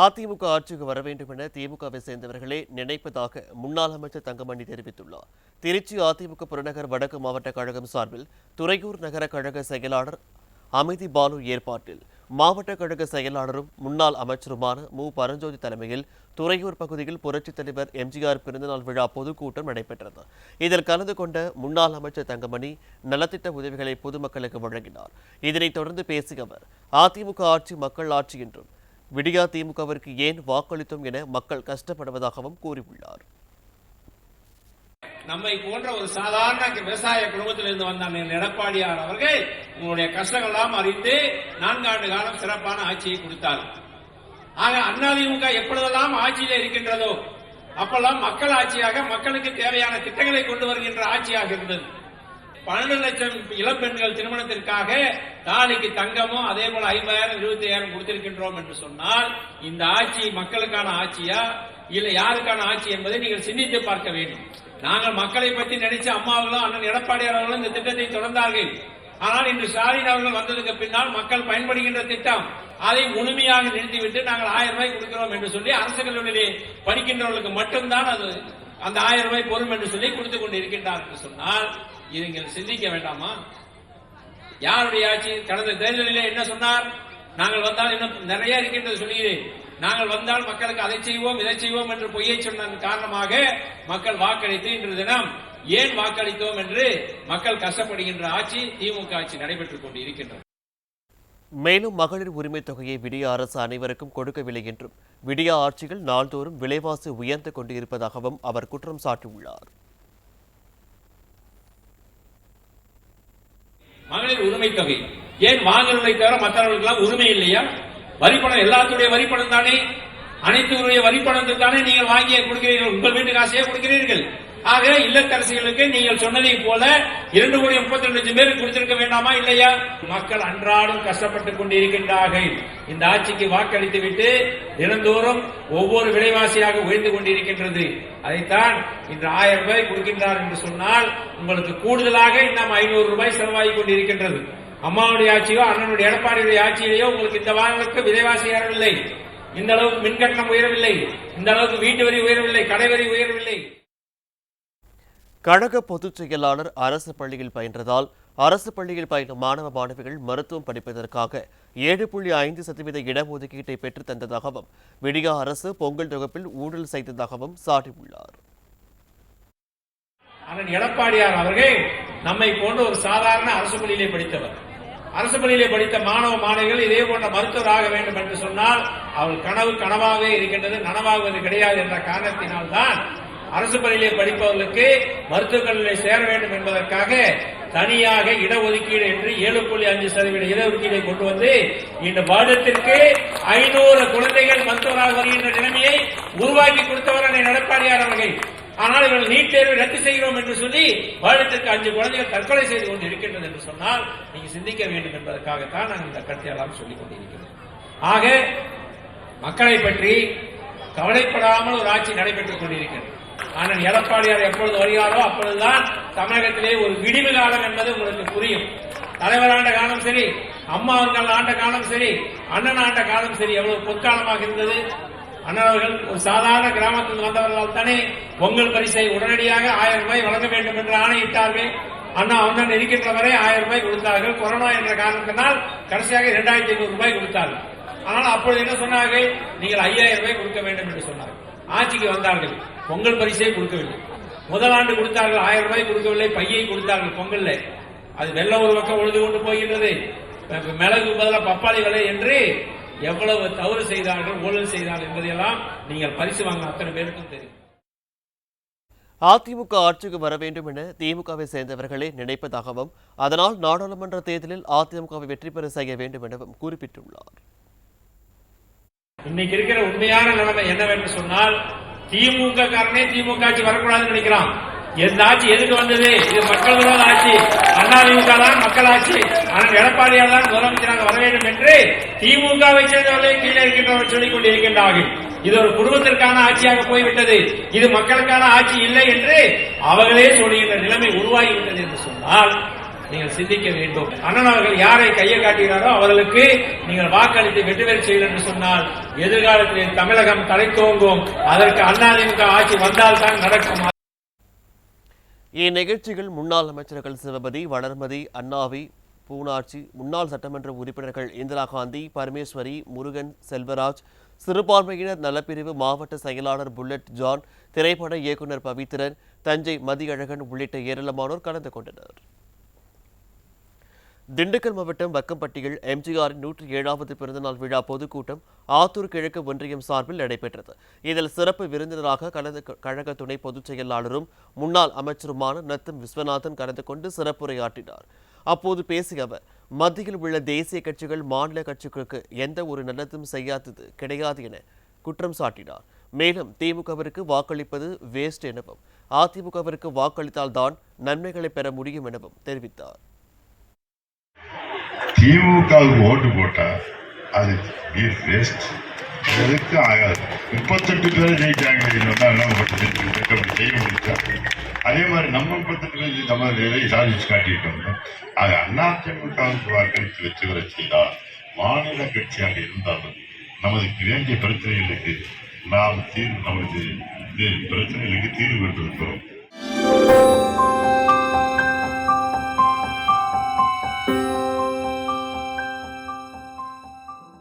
அதிமுக ஆட்சிக்கு வர வேண்டும் என திமுகவை சேர்ந்தவர்களே நினைப்பதாக முன்னாள் அமைச்சர் தங்கமணி தெரிவித்துள்ளார். திருச்சி அதிமுக புறநகர் வடக்கு மாவட்ட கழகம் சார்பில் துறையூர் நகர கழக செயலாளர் அமைதி பாலு ஏற்பாட்டில் மாவட்ட கழக செயலாளரும் முன்னாள் அமைச்சருமான மு. பரஞ்சோதி தலைமையில் துறையூர் பகுதியில் புரட்சித் தலைவர் எம்ஜிஆர் பிறந்தநாள் விழா பொதுக்கூட்டம் நடைபெற்றது. இதில் கலந்து கொண்ட முன்னாள் அமைச்சர் தங்கமணி நலத்திட்ட உதவிகளை பொதுமக்களுக்கு வழங்கினார். இதனைத் தொடர்ந்து பேசிய அவர், அதிமுக ஆட்சி மக்கள் ஆட்சி என்றும் விடியா திமுகவிற்கு ஏன் வாக்களித்தோம் என மக்கள் கஷ்டப்படுவதாகவும் கூறியுள்ளார். நம்மை போன்ற ஒரு சாதாரண விவசாய குடும்பத்திலிருந்து வந்த எடப்பாடியார் அவர்கள் உங்களுடைய கஷ்டங்கள் எல்லாம் அறிந்து 4 ஆண்டு காலம் சிறப்பான ஆட்சியை கொடுத்தார். ஆக அதிமுக எப்பொழுதெல்லாம் ஆட்சியில் இருக்கின்றதோ அப்பெல்லாம் மக்கள் ஆட்சியாக மக்களுக்கு தேவையான திட்டங்களை கொண்டு வருகின்ற ஆட்சியாக இருந்தது. 12 லட்சம் இளம் பெண்கள் திருமணத்திற்காக தாலிக்கு தங்கமும் அதே போல 50,000 25,000 கொடுத்திருக்கின்றோம் என்று சொன்னால் இந்த ஆட்சி மக்களுக்கான ஆட்சியா இல்ல யாருக்கான ஆட்சி என்பதை நீங்கள் சிந்தித்து பார்க்க வேண்டும். நாங்கள் மக்களை பற்றி நினைச்ச அம்மாவர்களும் அண்ணன் எடப்பாடியார் அவர்களும் இந்த திட்டத்தை தொடர்ந்தார்கள். ஆனால் இன்று ஸ்டாலின் அவர்கள் வந்ததுக்கு பின்னால் மக்கள் பயன்படுகின்ற திட்டம் அதை முழுமையாக நிறுத்திவிட்டு நாங்கள் 1000 ரூபாய் கொடுக்கிறோம் என்று சொல்லி அரசு கல்லூரியிலே படிக்கின்றவர்களுக்கு மட்டும்தான் அது அந்த 1000 ரூபாய் பொறும் என்று சொல்லி கொடுத்துக் கொண்டு இருக்கின்றார் என்று சொன்னால் இது நீங்கள் சிந்திக்க வேண்டாமா? யாருடைய ஆட்சி? கடந்த தேர்தலிலே என்ன சொன்னார்? நாங்கள் வந்தால் இன்னும் நிறைய இருக்கின்றது சொல்லுகிறேன். நாங்கள் வந்தால் மக்களுக்கு அதை செய்வோம் இதை செய்வோம் என்று பொய்யை சொன்னதன் காரணமாக மக்கள் வாக்களித்து இன்று தினம் ஏன் வாக்களித்தோம் என்று மக்கள் கஷ்டப்படுகின்ற ஆட்சி திமுக ஆட்சி நடைபெற்றுக் கொண்டு இருக்கின்றது. மேலும் மகளிர் உரிமை தொகையை விடியா அரசு அனைவருக்கும் கொடுக்கவில்லை என்றும் விடியா ஆட்சிகள் நாள்தோறும் விலைவாசி உயர்ந்து கொண்டு இருப்பதாகவும் அவர் குற்றம் சாட்டியுள்ளார். மகளிர் உரிமை தொகை ஏன் வாங்குவதை தவிர மற்றவர்களுக்கெல்லாம் உரிமை இல்லையா? வரிப்பணம் எல்லாத்துடைய வரிப்பணம் தானே, அனைத்துடைய வரிப்பணத்தை தானே நீங்கள் வாங்கி கொடுக்கிறீர்கள், உங்கள் வீட்டு காசையே கொடுக்கிறீர்கள். ஆக இல்லத்தரசிகளுக்கு நீங்கள் சொன்னதை போல 2,32,00,000 பேருக்கு கொடுத்திருக்க வேண்டாமா இல்லையா? மக்கள் அன்றாடம் கஷ்டப்பட்டுக் கொண்டிருக்கின்றார்கள். இந்த ஆட்சிக்கு வாக்களித்து விட்டு தினந்தோறும் ஒவ்வொரு விலைவாசியாக உயர்ந்து கொண்டிருக்கின்றது. அதைத்தான் இன்று 1000 ரூபாய் கொடுக்கின்றார் என்று சொன்னால் உங்களுக்கு கூடுதலாக இன்னும் 500 ரூபாய் செலவாகிக் கொண்டிருக்கின்றது. அம்மாவுடைய ஆட்சியோ அண்ணனுடைய எடப்பாடியுடைய ஆட்சியிலேயோ உங்களுக்கு இந்த வாரங்களுக்கு விலைவாசி ஏறவில்லை, இந்த அளவுக்கு மின்கட்டணம் உயரவில்லை, இந்த அளவுக்கு வீட்டு வரி உயரவில்லை, கடை வரி உயரவில்லை. கழக பொதுச் செயலாளர் அரசு பள்ளியில் பயின்றதால் அரசு பள்ளியில் பயிலும் மாணவ மாணவிகள் மருத்துவம் படிப்பதற்காக 7.5% இடஒதுக்கீட்டை பெற்றுத் தந்ததாகவும் விடியா அரசு பொங்கல் தொகுப்பில் ஊழல் செய்ததாகவும் சாட்டியுள்ளார். அண்ணன் எடப்பாடியார் அவர்கள் நம்மை போன்ற ஒரு சாதாரண அரசு பள்ளியிலே படித்தவர். அரசு பள்ளியிலே படித்த மாணவ மாணவிகள் இதே போன்ற மருத்துவர் ஆக வேண்டும் என்று சொன்னால் அவள் கனவு கனவாகவே இருக்கின்றது, நனவாகுவது கிடையாது என்ற காரணத்தினால்தான் அரசு பள்ளியிலே படிப்பவர்களுக்கு மருத்துவக் கல்லூரியில் சேர வேண்டும் என்பதற்காக தனியாக இடஒதுக்கீடு என்று 7.5% இடஒதுக்கீடை கொண்டு வந்து இந்த வருடத்திற்கு 500 குழந்தைகள் மருத்துவராக வருகின்ற நிலைமையை உருவாக்கி கொடுத்தவர் எடப்பாடியார் அவர்கள். ஆனால் இவர்கள் நீட் தேர்வை ரத்து செய்கிறோம் என்று சொல்லி வருடத்திற்கு 5 குழந்தைகள் தற்கொலை செய்து கொண்டு இருக்கின்றது என்று சொன்னால் நீங்க சிந்திக்க வேண்டும் என்பதற்காகத்தான் நாங்கள் இந்த கருத்தை எல்லாம் சொல்லிக் கொண்டிருக்கிறோம். ஆக மக்களை பற்றி கவலைப்படாமல் ஒரு ஆட்சி நடைபெற்றுக் கொண்டிருக்கிறது. ஆனால் எடப்பாடியார் எப்பொழுது வருகிறாரோ அப்பொழுதுதான் தமிழகத்திலே ஒரு விடிவு காலம் என்பது உங்களுக்கு புரியும். தலைவர் ஆண்ட காலம் சரி, அம்மா அவர்கள் ஆண்ட காலம் சரி, அண்ணன் ஆண்ட காலம் சரி, எவ்வளவு பொற்காலமாக இருந்தது. அண்ணன் அவர்கள் ஒரு சாதாரண கிராமத்தில் வந்தவர்களால் தானே பொங்கல் பரிசை உடனடியாக 1000 ரூபாய் வழங்க வேண்டும் என்று ஆணையிட்டார்கள். அண்ணா அண்ணன் இருக்கின்ற வரை 1000 ரூபாய் கொடுத்தார்கள். கொரோனா என்ற காரணத்தினால் கடைசியாக 2,500 ரூபாய் கொடுத்தார்கள். ஆனால் அப்பொழுது என்ன சொன்னார்கள்? நீங்கள் 5,000 ரூபாய் கொடுக்க வேண்டும் என்று சொன்னார்கள். ஆட்சிக்கு வந்தார்கள், பொங்கல் பரிசை கொடுக்கவில்லை. முதல் ஆண்டு கொடுத்தார்கள், 1000 ரூபாய் கொடுக்கவில்லை, பையை கொடுத்தார்கள் பொங்கல்ல. அது வெள்ளம் ஒரு பக்கம் உழுது கொண்டு போகின்றது, மிளகு பதிலாக பப்பாளி விலை என்று எவ்வளவு தவறு செய்தார்கள், ஊழல் செய்தார்கள் என்பதையெல்லாம் நீங்கள் பரிசு வாங்க அத்தனை பேருக்கும் தெரியும். அதிமுக ஆட்சிக்கு வர வேண்டும் என திமுகவை சேர்ந்தவர்களே நினைப்பதாகவும் அதனால் நாடாளுமன்ற தேர்தலில் அதிமுகவை வெற்றி பெற செய்ய வேண்டும் எனவும் குறிப்பிட்டுள்ளார். இன்னைக்கு இருக்கிற உண்மையான நிலைமை என்னவென்று சொன்னால் திமுக காரனே திமுக ஆட்சி வரக்கூடாதுன்னு நினைக்கிறான். எந்த ஆட்சி எதுக்கு வந்தது? இது மக்கள் விரோத ஆட்சி, அதிமுக தான் மக்கள் ஆட்சி, ஆனால் எடப்பாடியார் தான் முதலமைச்சராக வர வேண்டும் என்று திமுகவை சேர்ந்தவர்களே கீழே இருக்கின்றவர்கள் சொல்லிக் கொண்டிருக்கின்றார்கள். இது ஒரு குடும்பத்திற்கான ஆட்சியாக போய்விட்டது, இது மக்களுக்கான ஆட்சி இல்லை என்று அவர்களே சொல்லுகின்ற நிலைமை உருவாகிவிட்டது என்று சொன்னால் நீங்கள் சிந்திக்க வேண்டும். அண்ணன் அவர்கள் யாரை கையை காட்டுகிறாரோ அவர்களுக்கு நீங்கள் வாக்களித்து வெற்றி பெற செய்யுங்கள் என்று சொன்னால் எதிர்காலத்தில் தமிழகம் தலைத்தோங்கும். அதற்கு அதிமுக ஆட்சி வந்தால்தான் நடக்கும். இந்நிகழ்ச்சியில் முன்னாள் அமைச்சர்கள் சிவபதி, வளர்மதி, அண்ணாவி, பூனாட்சி, முன்னாள் சட்டமன்ற உறுப்பினர்கள் இந்திரா காந்தி, பரமேஸ்வரி, முருகன், செல்வராஜ், சிறுபான்மையினர் நலப்பிரிவு மாவட்ட செயலாளர் புல்லட் ஜான், திரைப்பட இயக்குநர் பவித்திரன், தஞ்சை மதியழகன் உள்ளிட்ட ஏராளமானோர் கலந்து கொண்டனர். திண்டுக்கல் மாவட்டம் வக்கம்பட்டியில் எம்ஜிஆரின் 107வது பிறந்தநாள் விழா பொதுக்கூட்டம் ஆத்தூர் கிழக்கு ஒன்றியம் சார்பில் நடைபெற்றது. இதில் சிறப்பு விருந்தினராக கழக துணை பொதுச் செயலாளரும் முன்னாள் அமைச்சருமான நத்தம் விஸ்வநாதன் கலந்து கொண்டு சிறப்புரையாற்றினார். அப்போது பேசிய அவர், மத்தியில் உள்ள தேசிய கட்சிகள் மாநில கட்சிகளுக்கு எந்த ஒரு நல்லதும் செய்யாதது கிடையாது என குற்றம் சாட்டினார். மேலும் திமுகவிற்கு வாக்களிப்பது வேஸ்ட் எனவும் அதிமுகவிற்கு வாக்களித்தால்தான் நன்மைகளை பெற முடியும் எனவும் தெரிவித்தார். திமுகவுக்கு ஓட்டு போட்டா அது வேஸ்ட், எதுக்கு ஆகாது. 38 பேரை ஜெயிச்சாங்க, செய்ய முடிச்சா அதே மாதிரி நம்ம 38 பேர் தமிழர்களை சாதிச்சு காட்டியிருக்கோம். அது அதிமுகவுக்கு வாக்களித்து வெற்றி பெற செய்தால் மாநில கட்சியாக இருந்தாலும் நமக்கு வேண்டிய பிரச்சனைகளுக்கு நாம் நமது பிரச்சனைகளுக்கு தீர்வு கண்டிருக்கிறோம்.